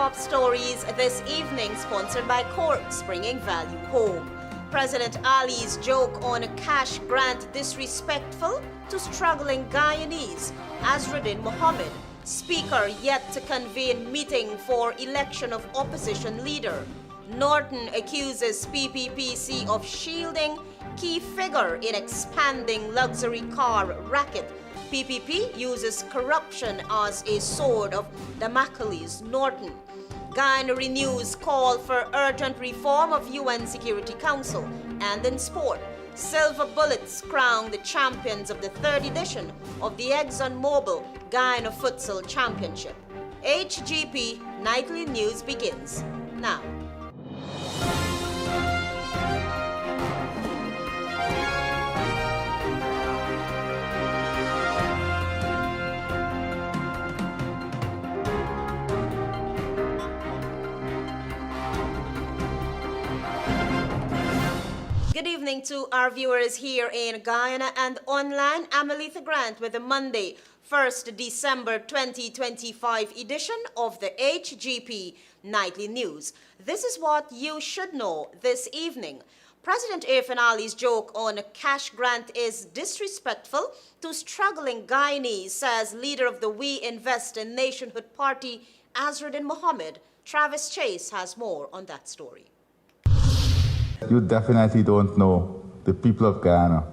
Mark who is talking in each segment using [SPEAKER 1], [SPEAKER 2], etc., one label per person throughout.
[SPEAKER 1] top stories this evening, sponsored by Corks, bringing value home. President Ali's joke on a cash grant disrespectful to struggling Guyanese. AZRUDDIN Mohamed, Speaker yet to convene meeting for election of opposition leader. Norton accuses PPPC of shielding key figure in expanding luxury car racket. PPP uses corruption as a sword of Damocles. Norton. Guyana renews call for urgent reform of UN Security Council. And in sport, Silver Bullets crown the champions of the third edition of the EXXONMOBIL Guyana Futsal Championship. HGP Nightly News begins now. Good evening to our viewers here in Guyana and online. I'm ALETHEA Grant with the Monday, 1st December 2025 edition of the HGP Nightly News. This is what you should know this evening. President Irfaan Ali's joke on a cash grant is disrespectful to struggling Guyanese, says leader of the We Invest in Nationhood Party, AZRUDDIN Mohamed. Travis Chase has more on that story.
[SPEAKER 2] You definitely don't know the people of Guyana.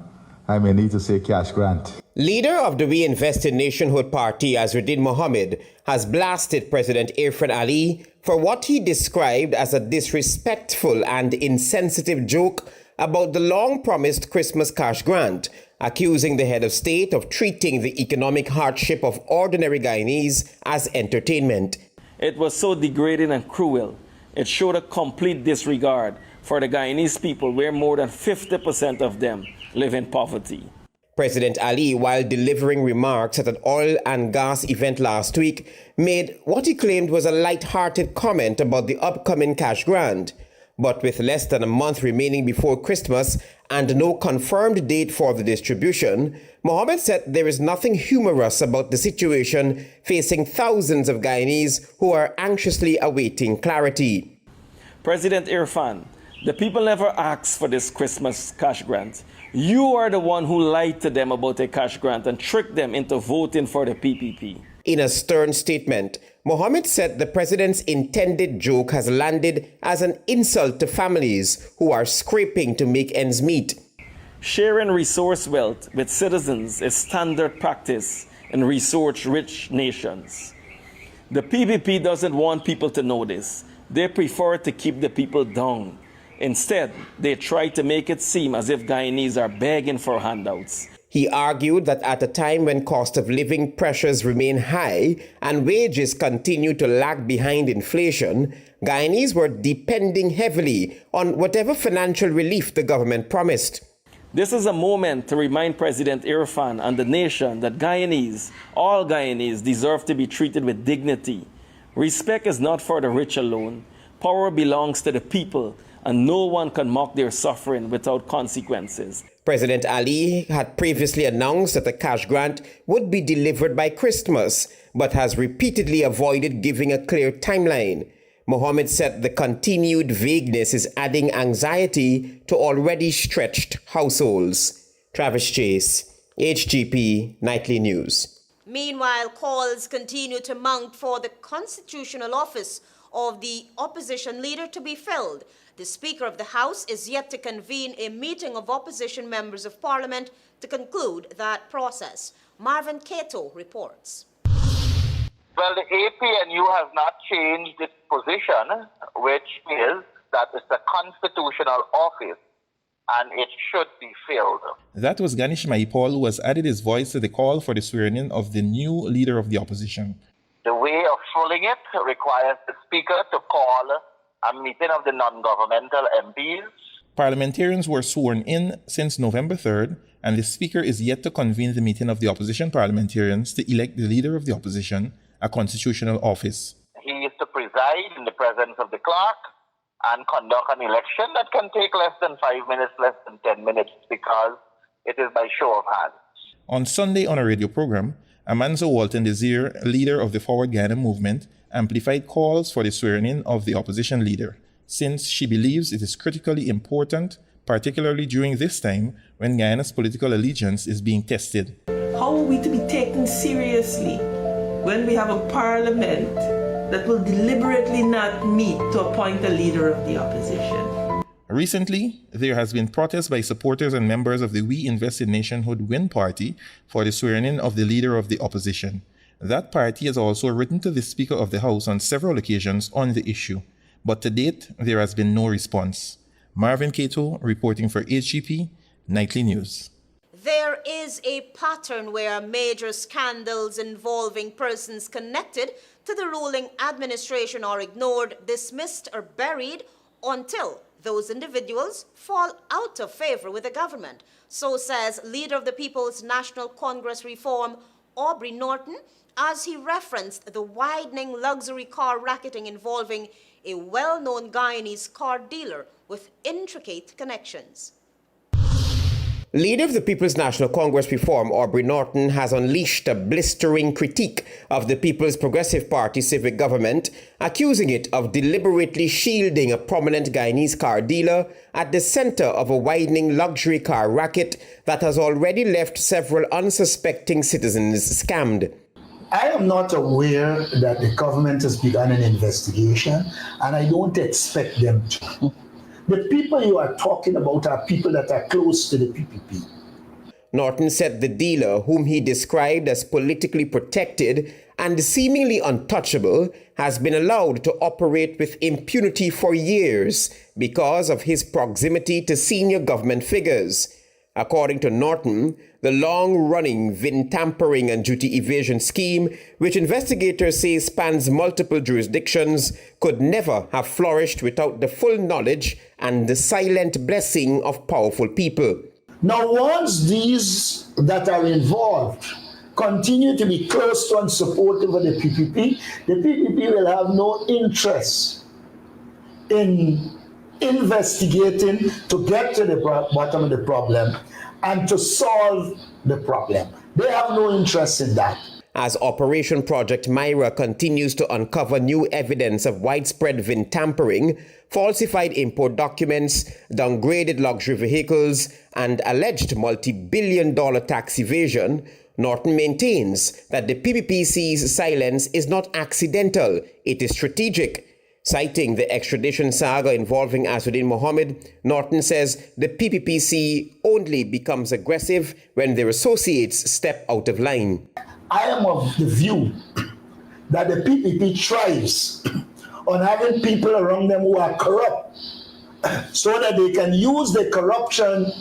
[SPEAKER 2] I may need to say cash grant.
[SPEAKER 3] Leader of the We Invest in Nationhood Party, AZRUDDIN Mohamed, has blasted President Irfaan Ali for what he described as a disrespectful and insensitive joke about the long-promised Christmas cash grant, accusing the head of state of treating the economic hardship of ordinary Guyanese as entertainment.
[SPEAKER 4] It was so degrading and cruel. It showed a complete disregard for the Guyanese people, where more than 50% of them live in poverty.
[SPEAKER 3] President Ali, while delivering remarks at an oil and gas event last week, made what he claimed was a light-hearted comment about the upcoming cash grant. But with less than a month remaining before Christmas and no confirmed date for the distribution, Mohamed said there is nothing humorous about the situation facing thousands of Guyanese who are anxiously awaiting clarity.
[SPEAKER 4] President Irfaan, the people never asked for this Christmas cash grant. You are the one who lied to them about a cash grant and tricked them into voting for the PPP.
[SPEAKER 3] In a stern statement, Mohamed said the president's intended joke has landed as an insult to families who are scraping to make ends meet.
[SPEAKER 4] Sharing resource wealth with citizens is standard practice in resource-rich nations. The PPP doesn't want people to know this. They prefer to keep the people down. Instead, they try to make it seem as if Guyanese are begging for handouts.
[SPEAKER 3] He argued that at a time when cost of living pressures remain high and wages continue to lag behind inflation, Guyanese were depending heavily on whatever financial relief the government promised.
[SPEAKER 4] This is a moment to remind President Irfaan and the nation that Guyanese, all Guyanese, deserve to be treated with dignity. Respect is not for the rich alone. Power belongs to the people, and no one can mock their suffering without consequences.
[SPEAKER 3] President Ali had previously announced that the cash grant would be delivered by Christmas, but has repeatedly avoided giving a clear timeline. Mohamed said the continued vagueness is adding anxiety to already stretched households. Travis Chase, HGP Nightly News.
[SPEAKER 1] Meanwhile, calls continue to mount for the constitutional office of the opposition leader to be filled. The Speaker of the House is yet to convene a meeting of opposition members of Parliament to conclude that process. Marvin Cato reports.
[SPEAKER 5] Well, the APNU has not changed its position, which is that it's a constitutional office and it should be filled.
[SPEAKER 6] That was Ganesh Mahipal, who has added his voice to the call for the swearing-in of the new leader of the opposition.
[SPEAKER 5] The way of filling it requires the Speaker to call a meeting of the non-governmental MPs.
[SPEAKER 6] Parliamentarians were sworn in since November 3rd, and the Speaker is yet to convene the meeting of the opposition parliamentarians to elect the leader of the opposition, a constitutional office.
[SPEAKER 5] He is to preside in the presence of the clerk and conduct an election that can take less than 5 minutes, less than 10 minutes, because it is by show of hands.
[SPEAKER 6] On Sunday on a radio program, Amanzo Walton Desir, leader of the Forward Guyana movement, amplified calls for the swearing-in of the opposition leader, since she believes it is critically important, particularly during this time when Guyana's political allegiance is being tested.
[SPEAKER 7] How are we to be taken seriously when we have a parliament that will deliberately not meet to appoint a leader of the opposition?
[SPEAKER 6] Recently, there has been protest by supporters and members of the We Invest in Nationhood WIN party for the swearing-in of the leader of the opposition. That party has also written to the Speaker of the House on several occasions on the issue, but to date, there has been no response. Marvin Cato reporting for HGP Nightly News.
[SPEAKER 1] There is a pattern where major scandals involving persons connected to the ruling administration are ignored, dismissed, or buried until those individuals fall out of favor with the government. So says leader of the People's National Congress Reform, Aubrey Norton, as he referenced the widening luxury car racketing involving a well-known Guyanese car dealer with intricate connections.
[SPEAKER 3] Leader of the People's National Congress Reform, Aubrey Norton, has unleashed a blistering critique of the People's Progressive Party civic government, accusing it of deliberately shielding a prominent Guyanese car dealer at the center of a widening luxury car racket that has already left several unsuspecting citizens scammed.
[SPEAKER 8] I am not aware that the government has begun an investigation, and I don't expect them to. The people you are talking about are people that are close to the PPP.
[SPEAKER 3] Norton said the dealer, whom he described as politically protected and seemingly untouchable, has been allowed to operate with impunity for years because of his proximity to senior government figures. According to Norton, the long-running VIN tampering and duty evasion scheme, which investigators say spans multiple jurisdictions, could never have flourished without the full knowledge and the silent blessing of powerful people.
[SPEAKER 8] Now, once these that are involved continue to be close to and supportive of the PPP will have no interest in investigating to get to the bottom of the problem and to solve the problem. They have no interest in that.
[SPEAKER 3] As Operation Project Myra continues to uncover new evidence of widespread VIN tampering, falsified import documents, downgraded luxury vehicles, and alleged multi-billion-dollar tax evasion, Norton maintains that the PPPC's silence is not accidental, it is strategic. Citing the extradition saga involving AZRUDDIN Mohammed, Norton says the PPPC only becomes aggressive when their associates step out of line.
[SPEAKER 8] I am of the view that the PPP thrives on having people around them who are corrupt so that they can use the corruption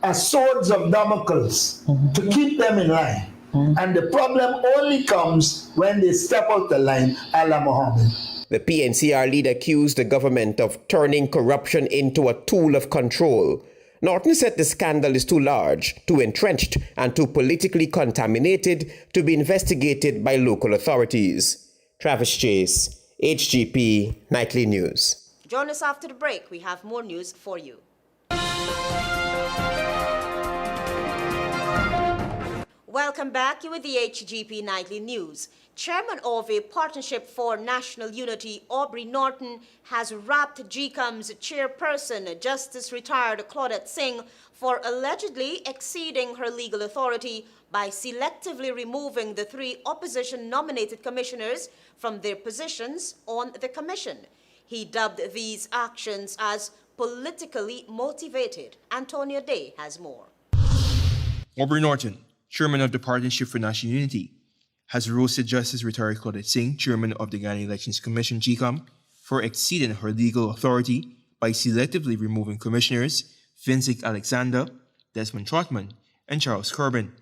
[SPEAKER 8] as swords of Damocles to keep them in line. And the problem only comes when they step out the line, a la Mohammed.
[SPEAKER 3] The PNCR leader accused the government of turning corruption into a tool of control. Norton said the scandal is too large, too entrenched, and too politically contaminated to be investigated by local authorities. Travis Chase, HGP Nightly News.
[SPEAKER 1] Join us after the break. We have more news for you. Welcome back. You're with the HGP Nightly News. Chairman of a Partnership for National Unity, Aubrey Norton, has rapped Gecom's chairperson, Justice retired Claudette Singh, for allegedly exceeding her legal authority by selectively removing the 3 opposition-nominated commissioners from their positions on the commission. He dubbed these actions as politically motivated. Antonio Day has more.
[SPEAKER 9] Aubrey Norton, Chairman of the Partnership for National Unity, has roasted Justice retired Claudette Singh, Chairman of the Ghana Elections Commission, Gecom, for exceeding her legal authority by selectively removing commissioners Vincent Alexander, Desmond Trotman, and Charles Corbin.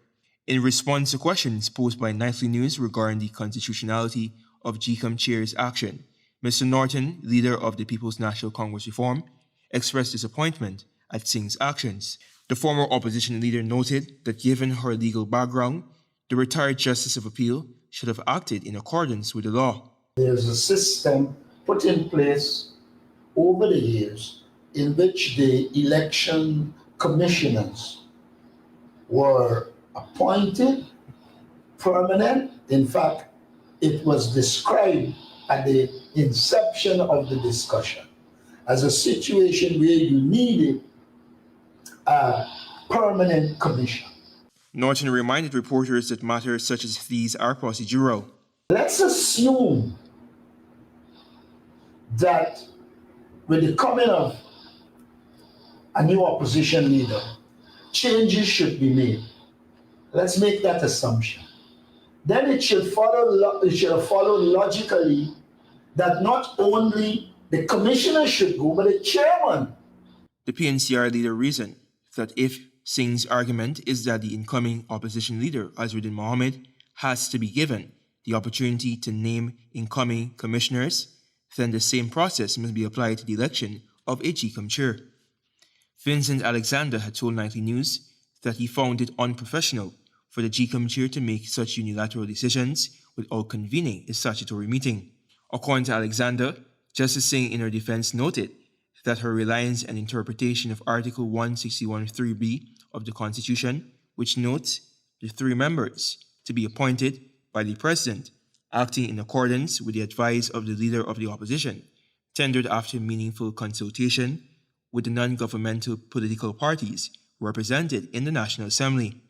[SPEAKER 9] In response to questions posed by Nightly News regarding the constitutionality of Gecom Chair's action, Mr. Norton, leader of the People's National Congress Reform, expressed disappointment at Singh's actions. The former opposition leader noted that given her legal background, the retired Justice of Appeal should have acted in accordance with the law.
[SPEAKER 8] There's a system put in place over the years in which the election commissioners were appointed permanent. In fact, it was described at the inception of the discussion as a situation where you needed a permanent commission.
[SPEAKER 9] Norton reminded reporters that matters such as these are procedural.
[SPEAKER 8] Let's assume that with the coming of a new opposition leader, changes should be made. Let's make that assumption. Then it should follow logically that not only the commissioner should go, but the chairman.
[SPEAKER 9] The PNCR leader reasoned that if Singh's argument is that the incoming opposition leader, AZRUDDIN Mohamed, has to be given the opportunity to name incoming commissioners, then the same process must be applied to the election of a Gecom chair. Vincent Alexander had told Nightly News that he found it unprofessional for the Gecom chair to make such unilateral decisions without convening a statutory meeting. According to Alexander, Justice Singh in her defense noted that her reliance and interpretation of Article 161(3)(b) of the Constitution, which notes the 3 members to be appointed by the President, acting in accordance with the advice of the Leader of the Opposition, tendered after meaningful consultation with the non-governmental political parties represented in the National Assembly.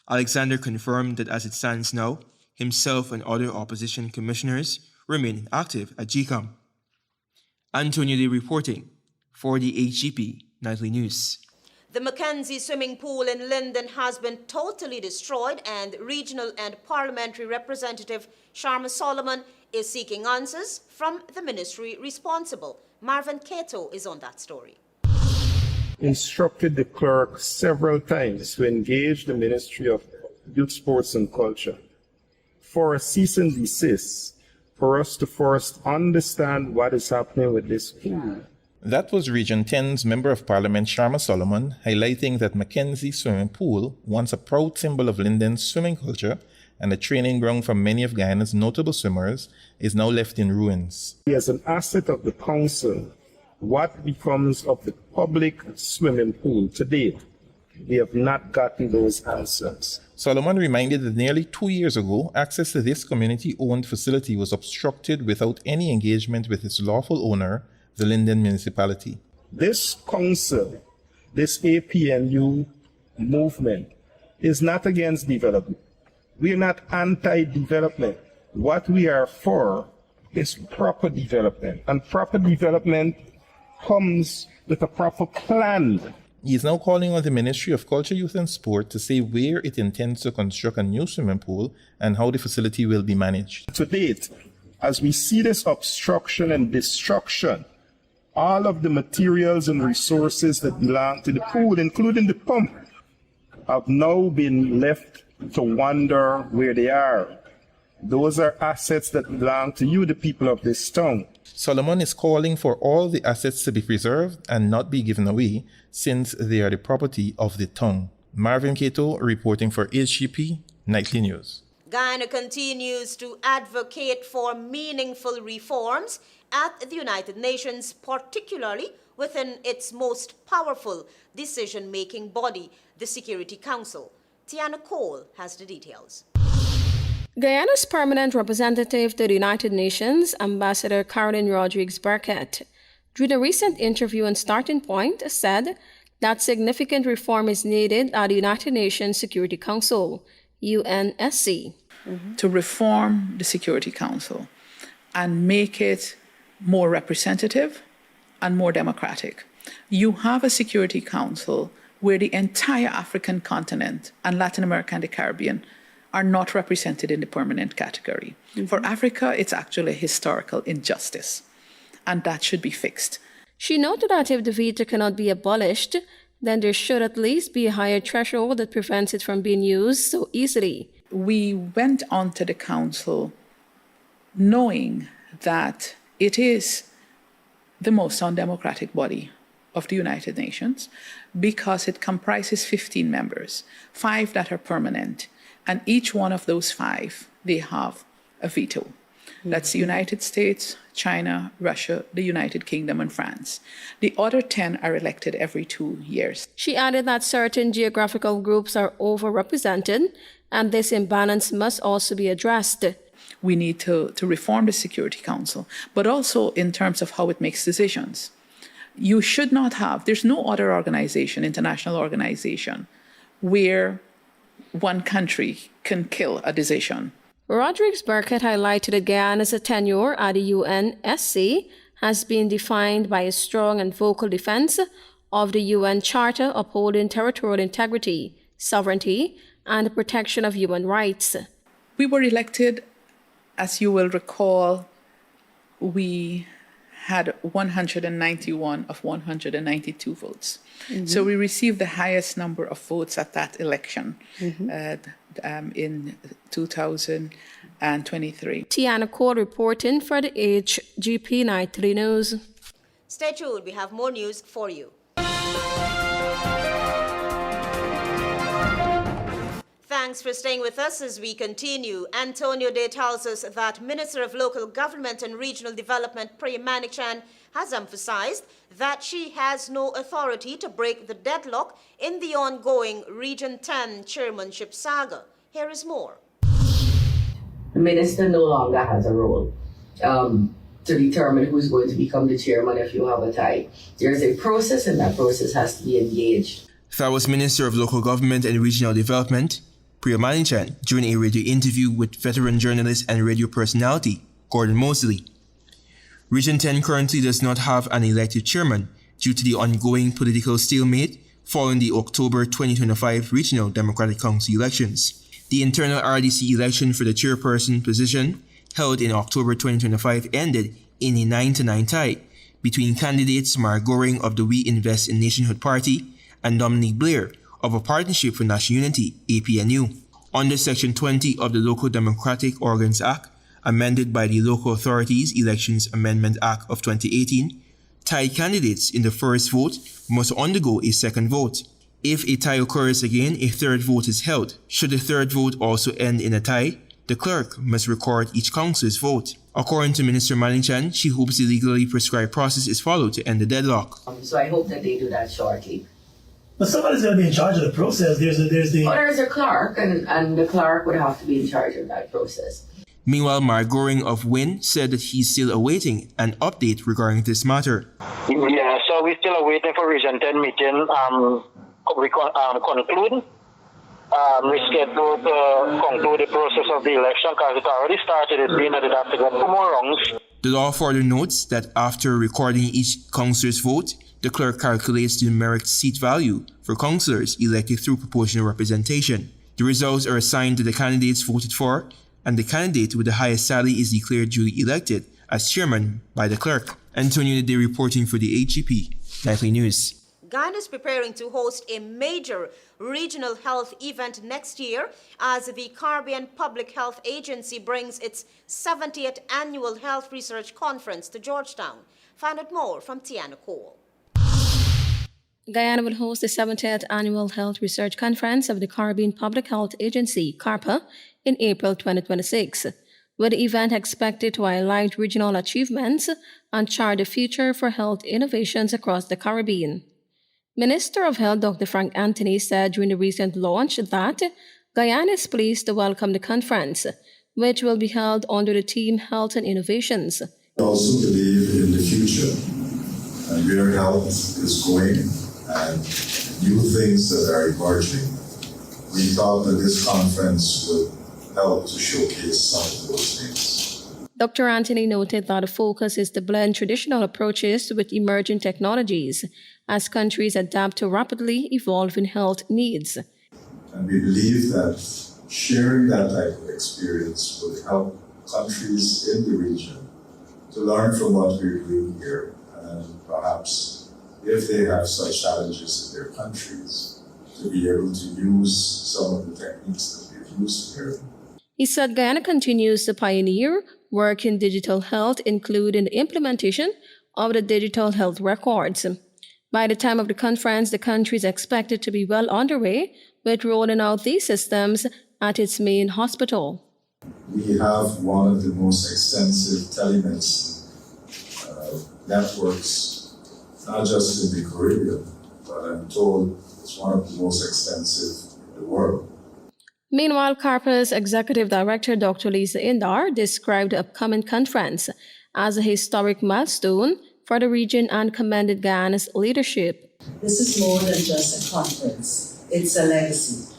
[SPEAKER 9] Alexander confirmed that as it stands now, himself and other opposition commissioners remain active at Gecom. Antonio Day reporting for the HGP Nightly News.
[SPEAKER 1] The Mackenzie swimming pool in Linden has been totally destroyed, and Regional and Parliamentary Representative Sharma Solomon is seeking answers from the ministry responsible. Marvin Cato is on that story.
[SPEAKER 10] Instructed the clerk several times to engage the Ministry of Youth, Sports and Culture for a cease and desist, for us to first understand what is happening with this pool.
[SPEAKER 6] That was Region 10's Member of Parliament Sharma Solomon highlighting that Mackenzie Swimming Pool, once a proud symbol of Linden's swimming culture and a training ground for many of Guyana's notable swimmers, is now left in ruins.
[SPEAKER 10] As an asset of the council, what becomes of the public swimming pool to date? We have not gotten those answers.
[SPEAKER 6] Solomon reminded that nearly 2 years ago, access to this community-owned facility was obstructed without any engagement with its lawful owner, the Linden municipality.
[SPEAKER 10] This council, this APNU movement, is not against development. We are not anti-development. What we are for is proper development, and proper development comes with a proper plan.
[SPEAKER 6] He is now calling on the Ministry of Culture, Youth and Sport to say where it intends to construct a new swimming pool and how the facility will be managed.
[SPEAKER 10] To date, as we see this obstruction and destruction, all of the materials and resources that belong to the pool, including the pump, have now been left to wonder where they are. Those are assets that belong to you, the people of this town.
[SPEAKER 6] Solomon is calling for all the assets to be preserved and not be given away, since they are the property of the town. Marvin Cato reporting for HGP Nightly News.
[SPEAKER 1] Guyana continues to advocate for meaningful reforms at the United Nations, particularly within its most powerful decision-making body, the Security Council. Tiana Cole has the details.
[SPEAKER 11] Guyana's permanent representative to the United Nations, Ambassador Caroline Rodriguez-Burkett, during a recent interview on Starting Point, said that significant reform is needed at the United Nations Security Council, UNSC.
[SPEAKER 12] To reform the Security Council and make it more representative and more democratic. You have a Security Council where the entire African continent and Latin America and the Caribbean are not represented in the permanent category. For Africa, it's actually a historical injustice, and that should be fixed.
[SPEAKER 11] She noted that if the veto cannot be abolished, then there should at least be a higher threshold that prevents it from being used so easily.
[SPEAKER 12] We went onto the council knowing that it is the most undemocratic body of the United Nations because it comprises 15 members, 5 that are permanent, and each one of those 5, they have a veto. That's the United States, China, Russia, the United Kingdom, and France. The other 10 are elected every 2 years.
[SPEAKER 11] She added that certain geographical groups are overrepresented and this imbalance must also be addressed.
[SPEAKER 12] We need to reform the Security Council, but also in terms of how it makes decisions. You should not have, there's no other organization, international organization, where one country can kill a decision.
[SPEAKER 11] Rodrigues-Burkett highlighted that Guyana's tenure at the UNSC has been defined by a strong and vocal defense of the UN Charter upholding territorial integrity, sovereignty, and the protection of human rights.
[SPEAKER 12] We were elected, as you will recall, we had 191 of 192 votes. So we received the highest number of votes at that election in 2023.
[SPEAKER 11] Tiana Cole reporting for the HGP Nightly News.
[SPEAKER 1] Stay tuned, we have more news for you. Thanks for staying with us as we continue. Antonio Day tells us that Minister of Local Government and Regional Development Priya Manichan has emphasized that she has no authority to break the deadlock in the ongoing Region 10 chairmanship saga. Here is more.
[SPEAKER 13] The minister no longer has a role to determine who's going to become the chairman if you have a tie. There's a process, and that process has to be engaged.
[SPEAKER 9] That was Minister of Local Government and Regional Development Priya Manichan during a radio interview with veteran journalist and radio personality Gordon Mosley. Region 10 currently does not have an elected chairman due to the ongoing political stalemate following the October 2025 Regional Democratic Council elections. The internal RDC election for the chairperson position held in October 2025 ended in a 9-9 tie between candidates Mark Goring of the We Invest in Nationhood Party and Dominique Blair of a Partnership for National Unity, APNU. Under Section 20 of the Local Democratic Organs Act, amended by the Local Authorities Elections Amendment Act of 2018, tied candidates in the first vote must undergo a second vote. If a tie occurs again, a third vote is held. Should the third vote also end in a tie, the clerk must record each councillor's vote. According to Minister Manichan, she hopes the legally prescribed process is followed to end the deadlock.
[SPEAKER 13] So I hope that they do that shortly.
[SPEAKER 14] But somebody's going to be in charge of the process. There's
[SPEAKER 13] a clerk, and the clerk would have to be in charge of that process.
[SPEAKER 9] Meanwhile, Mark Goring of WIN said that he's still awaiting an update regarding this matter.
[SPEAKER 5] Yeah, so we're still awaiting for Region 10 meeting conclude. We're scheduled to conclude the process of the election because it already started. It's been that it has to go 2 more rounds.
[SPEAKER 9] The law further notes that after recording each councillor's vote, the clerk calculates the numeric seat value for councillors elected through proportional representation. The results are assigned to the candidates voted for, and the candidate with the highest tally is declared duly elected as chairman by the clerk. Antonio Day reporting for the HGP Nightly News.
[SPEAKER 1] Guyana is preparing to host a major regional health event next year as the Caribbean Public Health Agency brings its 70th Annual Health Research Conference to Georgetown. Find out more from Tiana Cole.
[SPEAKER 11] Guyana will host the 70th Annual Health Research Conference of the Caribbean Public Health Agency, CARPA, in April 2026, with the event expected to highlight regional achievements and chart the future for health innovations across the Caribbean. Minister of Health Dr. Frank Anthony said during the recent launch that Guyana is pleased to welcome the conference, which will be held under the theme Health and Innovations.
[SPEAKER 15] I also believe in the future and where health is going and new things that are emerging. We thought that this conference would help to showcase some of those things.
[SPEAKER 11] Dr. Anthony noted that the focus is to blend traditional approaches with emerging technologies as countries adapt to rapidly evolving health needs.
[SPEAKER 15] And we believe that sharing that type of experience would help countries in the region to learn from what we're doing here, and perhaps if they have such challenges in their countries, to be able to use some of the techniques that we've used here.
[SPEAKER 11] He said Guyana continues to pioneer work in digital health, including the implementation of the digital health records. By the time of the conference, the country is expected to be well underway with rolling out these systems at its main hospital.
[SPEAKER 15] We have one of the most extensive telemedicine networks, not just in the Caribbean, but I'm told it's one of the most extensive in the world.
[SPEAKER 11] Meanwhile, CARPA's Executive Director Dr. Lisa Indar described the upcoming conference as a historic milestone for the region and commended Guyana's leadership.
[SPEAKER 16] This is more than just a conference, it's a legacy.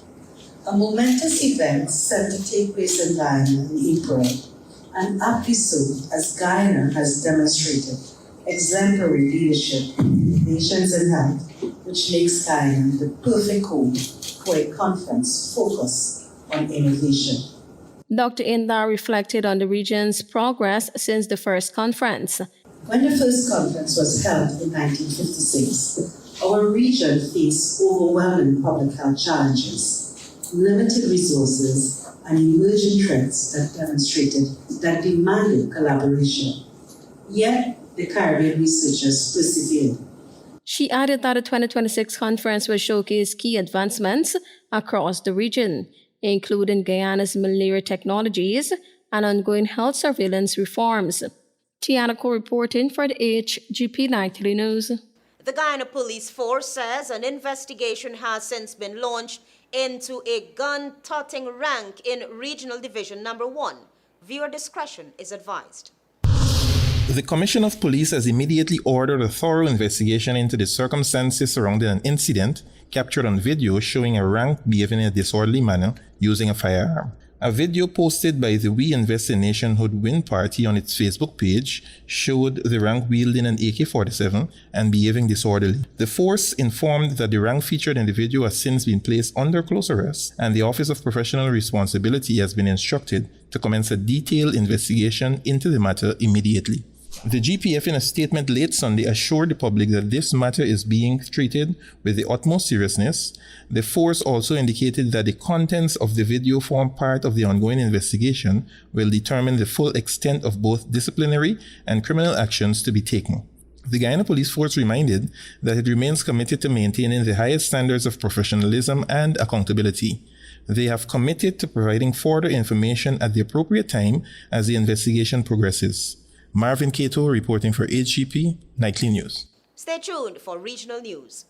[SPEAKER 16] A momentous event set to take place in Guyana in April, and aptly so, as Guyana has demonstrated exemplary leadership in nations in health, which makes Guyana the perfect home for a conference focused on innovation.
[SPEAKER 11] Dr. Indar reflected on the region's progress since the first conference.
[SPEAKER 16] When the first conference was held in 1956, our region faced overwhelming public health challenges, limited resources, and emerging threats that demonstrated that demanded collaboration. Yet, the Caribbean researchers persevered.
[SPEAKER 11] She added that the 2026 conference will showcase key advancements across the region, including Guyana's malaria technologies and ongoing health surveillance reforms. Tiana Co reporting for the HGP Nightly News.
[SPEAKER 1] The Guyana Police Force says an investigation has since been launched into a gun-toting rank in Regional Division Number 1. Viewer discretion is advised.
[SPEAKER 6] The Commission of Police has immediately ordered a thorough investigation into the circumstances surrounding an incident captured on video showing a rank behaving in a disorderly manner using a firearm. A video posted by the We Invest in Nationhood Win Party on its Facebook page showed the rank wielding an AK-47 and behaving disorderly. The force informed that the rank featured in the video has since been placed under close arrest, and the Office of Professional Responsibility has been instructed to commence a detailed investigation into the matter immediately. The GPF in a statement late Sunday assured the public that this matter is being treated with the utmost seriousness. The force also indicated that the contents of the video form part of the ongoing investigation will determine the full extent of both disciplinary and criminal actions to be taken. The Guyana Police Force reminded that it remains committed to maintaining the highest standards of professionalism and accountability. They have committed to providing further information at the appropriate time as the investigation progresses. Marvin Cato reporting for HGP Nightly News.
[SPEAKER 1] Stay tuned for regional news.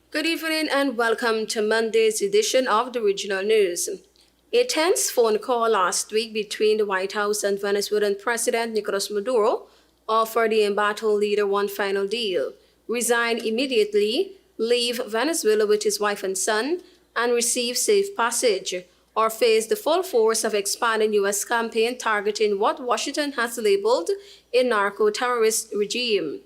[SPEAKER 11] Good evening and welcome to Monday's edition of the Regional News. A tense phone call last week between the White House and Venezuelan President Nicolas Maduro offered the embattled leader one final deal: resign immediately, leave Venezuela with his wife and son, and receive safe passage, or face the full force of expanding U.S. campaign targeting what Washington has labeled a narco-terrorist regime.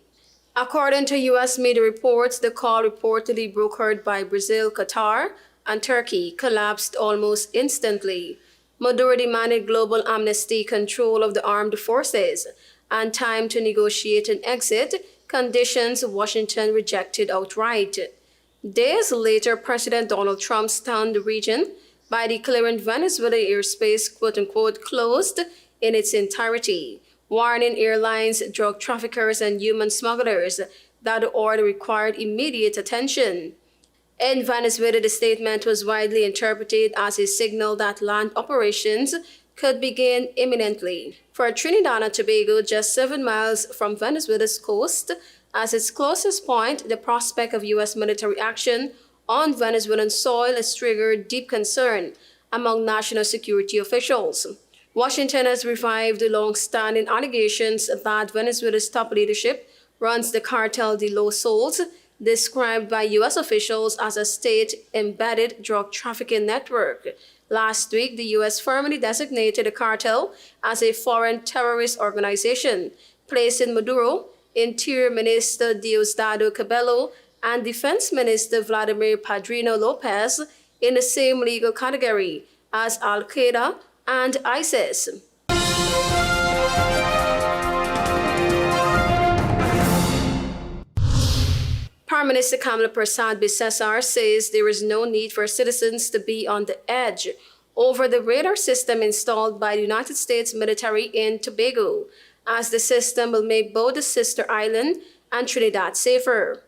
[SPEAKER 11] According to U.S. media reports, the call, reportedly brokered by Brazil, Qatar, and Turkey, collapsed almost instantly. Maduro demanded global amnesty, control of the armed forces, and time to negotiate an exit, conditions Washington rejected outright. Days later, President Donald Trump stunned the region by declaring Venezuela airspace, quote-unquote, closed in its entirety, warning airlines, drug traffickers, and human smugglers that the order required immediate attention. In Venezuela, the statement was widely interpreted as a signal that land operations could begin imminently. For Trinidad and Tobago, just 7 miles from Venezuela's coast, as its closest point, the prospect of U.S. military action on Venezuelan soil has triggered deep concern among national security officials. Washington has revived the long-standing allegations that Venezuela's top leadership runs the cartel de Los Sols, described by U.S. officials as a state-embedded drug trafficking network. Last week, the U.S. formally designated the cartel as a foreign terrorist organization, placing Maduro, Interior Minister Diosdado Cabello, and Defense Minister Vladimir Padrino Lopez in the same legal category as Al-Qaeda and ISIS. Prime Minister Kamala Persad-Bissessar says there is no need for citizens to be on the edge over the radar system installed by the United States military in Tobago, as the system will make both the sister island and Trinidad safer.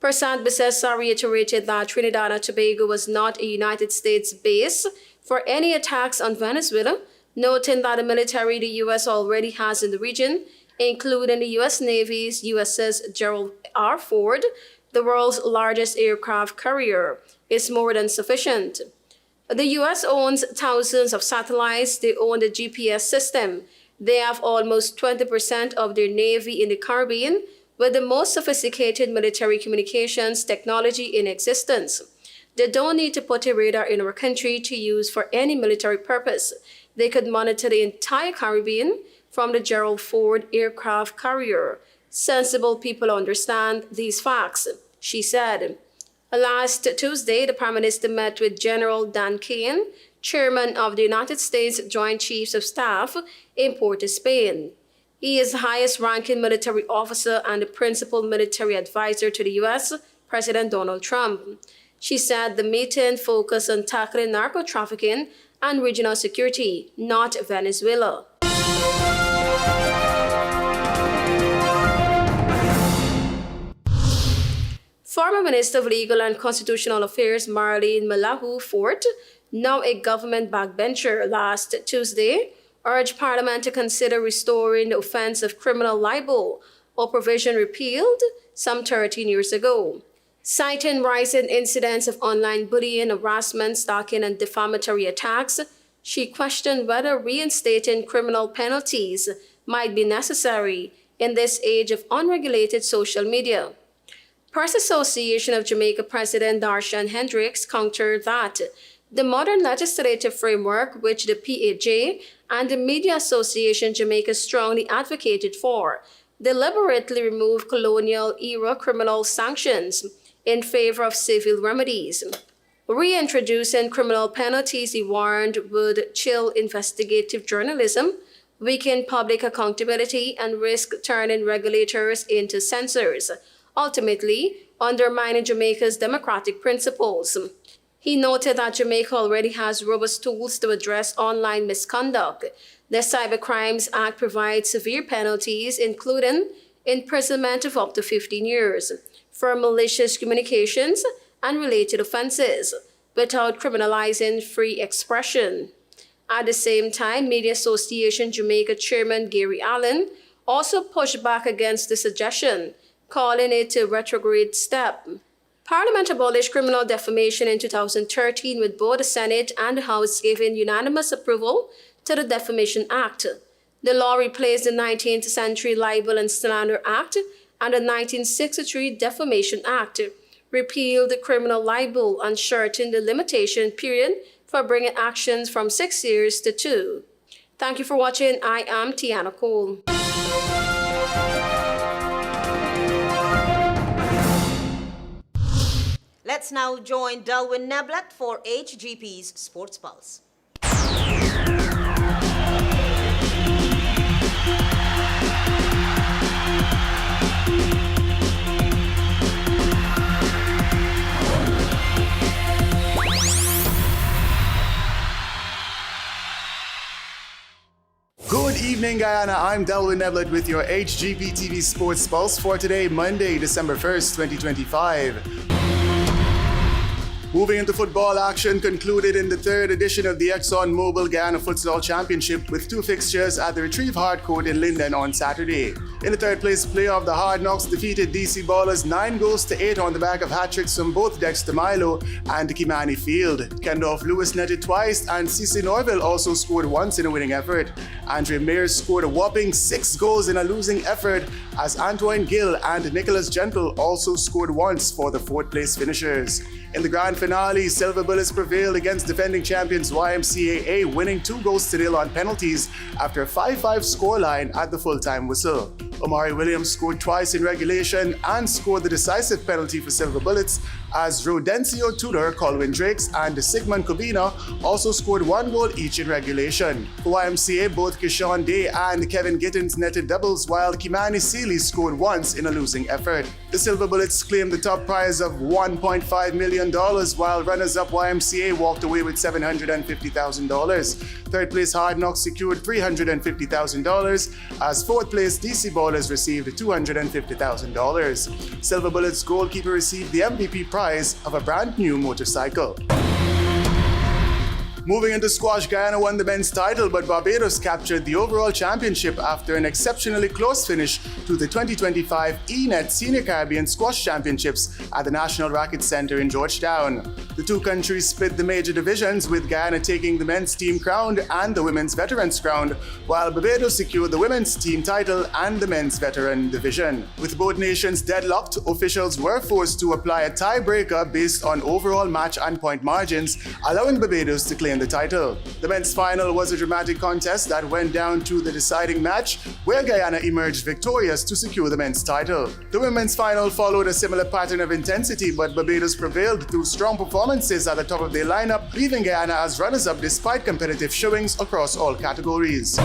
[SPEAKER 11] Persad-Bissessar reiterated that Trinidad and Tobago was not a United States base for any attacks on Venezuela, noting that the military the U.S. already has in the region including the U.S. Navy's USS Gerald R. Ford, the world's largest aircraft carrier, is more than sufficient. The U.S. owns thousands of satellites. They own the GPS system. They have almost 20% of their Navy in the Caribbean, with the most sophisticated military communications technology in existence. They don't need to put a radar in our country to use for any military purpose. They could monitor the entire Caribbean from the Gerald Ford aircraft carrier. Sensible people understand these facts, she said. Last Tuesday, the Prime Minister met with General Dan Kane, Chairman of the United States Joint Chiefs of Staff, in Port Spain. He is the highest-ranking military officer and the principal military advisor to the U.S. President Donald Trump. She said the meeting focused on tackling narco-trafficking and regional security, not Venezuela. Former Minister of Legal and Constitutional Affairs Marlene Malahu Fort, now a government backbencher, last Tuesday urged Parliament to consider restoring the offense of criminal libel, or provision repealed some 13 years ago. Citing rising incidents of online bullying, harassment, stalking, and defamatory attacks, she questioned whether reinstating criminal penalties might be necessary in this age of unregulated social media. Press Association of Jamaica President Darshan Hendricks countered that the modern legislative framework, which the PAJ and the Media Association Jamaica strongly advocated for, deliberately removed colonial-era criminal sanctions in favor of civil remedies. Reintroducing criminal penalties, he warned, would chill investigative journalism, weaken public accountability, and risk turning regulators into censors, ultimately undermining Jamaica's democratic principles. He noted that Jamaica already has robust tools to address online misconduct. The Cybercrimes Act provides severe penalties, including imprisonment of up to 15 years, for malicious communications and related offenses, without criminalizing free expression. At the same time, Media Association Jamaica Chairman Gary Allen also pushed back against the suggestion, calling it a retrograde step. Parliament abolished criminal defamation in 2013, with both the Senate and the House giving unanimous approval to the Defamation Act. The law replaced the 19th Century Libel and Slander Act and the 1963 Defamation Act, repealed the criminal libel and shortened the limitation period for bringing actions from 6 years to 2. Thank you for watching. I am Tiana Cole.
[SPEAKER 1] Let's now join Delwyn Neblet for HGP's Sports Pulse.
[SPEAKER 17] Good evening, Guyana. I'm Delwyn Neblet with your HGP TV Sports Pulse for today, Monday, December 1st, 2025. Moving into football action, concluded in the third edition of the EXXONMOBIL Guyana Futsal Championship with 2 fixtures at the Retrieve Hard Court in Linden on Saturday. In the third place playoff, the Hard Knocks defeated DC Ballers 9-8 on the back of hat-tricks from both Dexter Milo and Kimani Field. Kendorf Lewis netted twice and Cici Norville also scored once in a winning effort. Andre Mears scored a whopping 6 goals in a losing effort, as Antoine Gill and Nicholas Gentle also scored once for the 4th place finishers. In the grand finale, Silver Bullets prevailed against defending champions YMCAA, winning 2-0 on penalties after a 5-5 scoreline at the full-time whistle. Omari Williams scored twice in regulation and scored the decisive penalty for Silver Bullets, as Rodencio Tudor, Colwyn Drakes, and Sigmund Kobina also scored 1 goal each in regulation. For YMCA, both Kishan Day and Kevin Gittins netted doubles, while Kimani Seeley scored once in a losing effort. The Silver Bullets claimed the top prize of $1.5 million, while runners-up YMCA walked away with $750,000. Third place Hard Knocks secured $350,000, as 4th place DC Ballers received $250,000. Silver Bullets goalkeeper received the MVP prize of a brand new motorcycle. Moving into squash, Guyana won the men's title, but Barbados captured the overall championship after an exceptionally close finish to the 2025 ENET Senior Caribbean Squash Championships at the National Racket Center in Georgetown. The two countries split the major divisions, with Guyana taking the men's team crown and the women's veterans crown, while Barbados secured the women's team title and the men's veteran division. With both nations deadlocked, officials were forced to apply a tiebreaker based on overall match and point margins, allowing Barbados to claim the title. The men's final was a dramatic contest that went down to the deciding match, where Guyana emerged victorious to secure the men's title. The women's final followed a similar pattern of intensity, but Barbados prevailed through strong performances at the top of their lineup, leaving Guyana as runners-up despite competitive showings across all categories.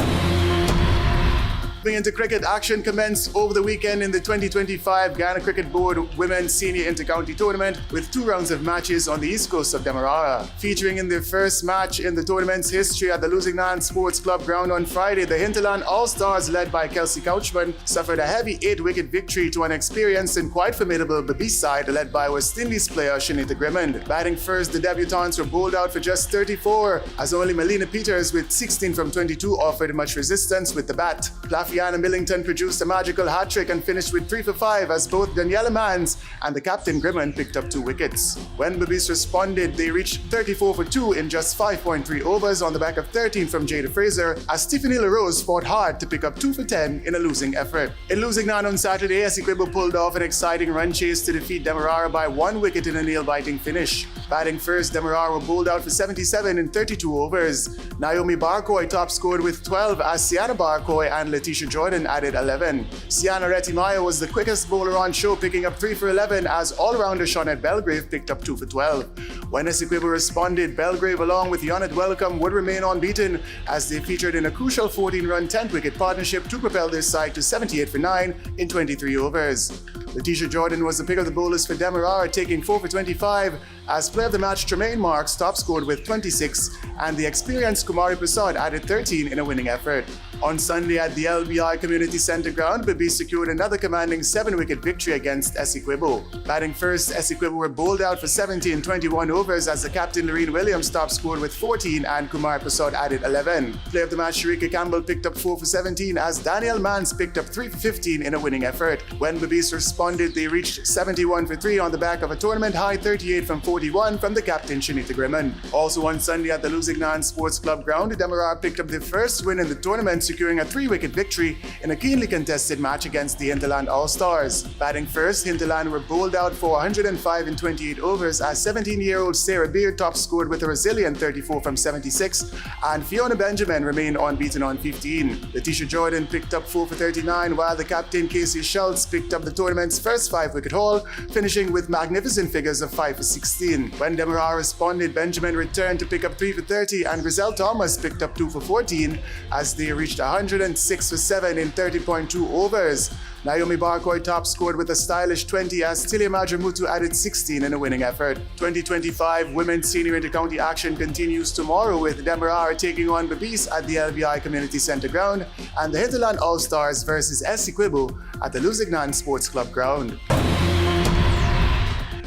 [SPEAKER 17] Moving into cricket, action commenced over the weekend in the 2025 Guyana Cricket Board Women's Senior Intercounty Tournament with 2 rounds of matches on the east coast of Demerara. Featuring in their first match in the tournament's history at the Lusignan Sports Club ground on Friday, the Hinterland All-Stars, led by Kelsey Couchman, suffered a heavy 8-wicket victory to an experienced and quite formidable Babice side led by West Indies player Shanita Grimmond. Batting first, the debutantes were bowled out for just 34, as only Melina Peters with 16 from 22 offered much resistance with the bat. Fianna Millington produced a magical hat-trick and finished with 3 for 5 as both Daniela Mans and the captain Grimmond picked up 2 wickets. When Babice responded, they reached 34 for 2 in just 5.3 overs on the back of 13 from Jada Fraser, as Tiffany LaRose fought hard to pick up 2 for 10 in a losing effort. In Lusignan on Saturday, Essequibo pulled off an exciting run chase to defeat Demerara by 1 wicket in a nail-biting finish. Batting first, Demerara were bowled out for 77 in 32 overs. Naomi Barcoy top-scored with 12 as Sienna Barcoy and Letitia Jordan added 11. Sienna Retimaya was the quickest bowler on show, picking up 3 for 11 as all-rounder Shawnette Belgrave picked up 2 for 12. When Essequibo responded, Belgrave along with Yonette Welcome would remain unbeaten as they featured in a crucial 14-run 10th-wicket partnership to propel their side to 78 for 9 in 23 overs. Letitia Jordan was the pick of the bowlers for Demerara, taking 4 for 25, as player of the match Tremaine Marks top-scored with 26, and the experienced Kumari Prasad added 13 in a winning effort. On Sunday at the LBI Community Centre ground, Babice secured another commanding 7-wicket victory against Essequibo. Batting first, Essequibo were bowled out for 70 in 21 overs as the captain Lorene Williams top-scored with 14 and Kumar Prasad added 11. Player of the match Sharika Campbell picked up 4 for 17 as Daniel Mans picked up 3 for 15 in a winning effort. When Babice responded, they reached 71 for 3 on the back of a tournament-high 38 from 41 from the captain Shanita Grimmond. Also on Sunday at the Lusignan Sports Club ground, Demerara picked up their first win in the tournament, securing a 3-wicket victory in a keenly contested match against the Hinterland All-Stars. Batting first, Hinterland were bowled out for 105 in 28 overs as 17-year-old Sarah Beard top-scored with a resilient 34 from 76, and Fiona Benjamin remained unbeaten on 15. Letitia Jordan picked up 4 for 39, while the captain Casey Schultz picked up the tournament's first 5-wicket haul, finishing with magnificent figures of 5 for 16. When Demerara responded, Benjamin returned to pick up 3 for 30, and Griselle Thomas picked up 2 for 14 as they reached 106 for 7 in 30.2 overs. Naomi Barcoy top-scored with a stylish 20 as Tilia Madramutu added 16 in a winning effort. 2025 Women's Senior Intercounty action continues tomorrow, with Demerara taking on Babice at the LBI Community Centre ground and the Hinterland All-Stars versus Essequibo at the Lusignan Sports Club ground.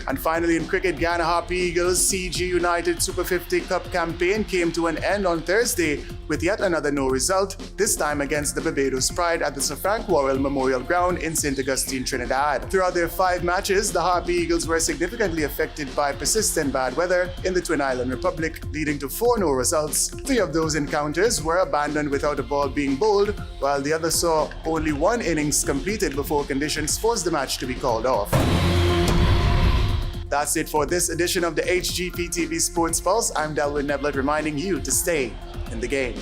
[SPEAKER 17] And finally in cricket, Guyana Harpy Eagles' CG United Super 50 Cup campaign came to an end on Thursday with yet another no result, this time against the Barbados Pride at the Sir Frank Worrell Memorial Ground in St. Augustine, Trinidad. Throughout their 5 matches, the Harpy Eagles were significantly affected by persistent bad weather in the Twin Island Republic, leading to 4 no results. 3 of those encounters were abandoned without a ball being bowled, while the other saw only 1 innings completed before conditions forced the match to be called off. That's it for this edition of the HGP TV Sports Pulse. I'm Delwyn Neblet, reminding you to stay in the game.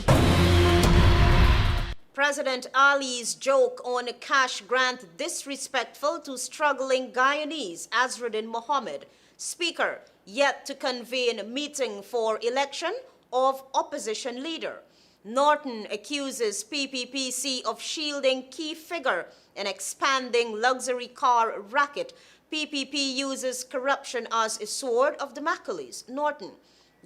[SPEAKER 1] President Ali's joke on a cash grant disrespectful to struggling Guyanese, AZRUDDIN Mohamed. Speaker yet to convene meeting for election of opposition leader. Norton accuses PPPC of shielding key figure in expanding luxury car racket. PPP uses corruption as a sword of Damocles. Norton.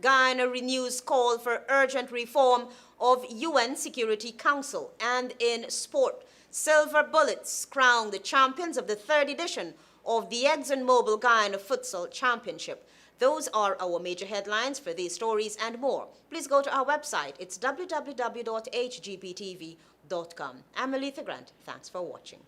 [SPEAKER 1] Guyana renews call for urgent reform of UN Security Council. And in sport, Silver Bullets crowned the champions of the 3rd edition of the EXXONMOBIL Guyana Futsal Championship. Those are our major headlines. For these stories and more, please go to our website. It's www.hgptv.com. I'm ALETHEA Grant. Thanks for watching.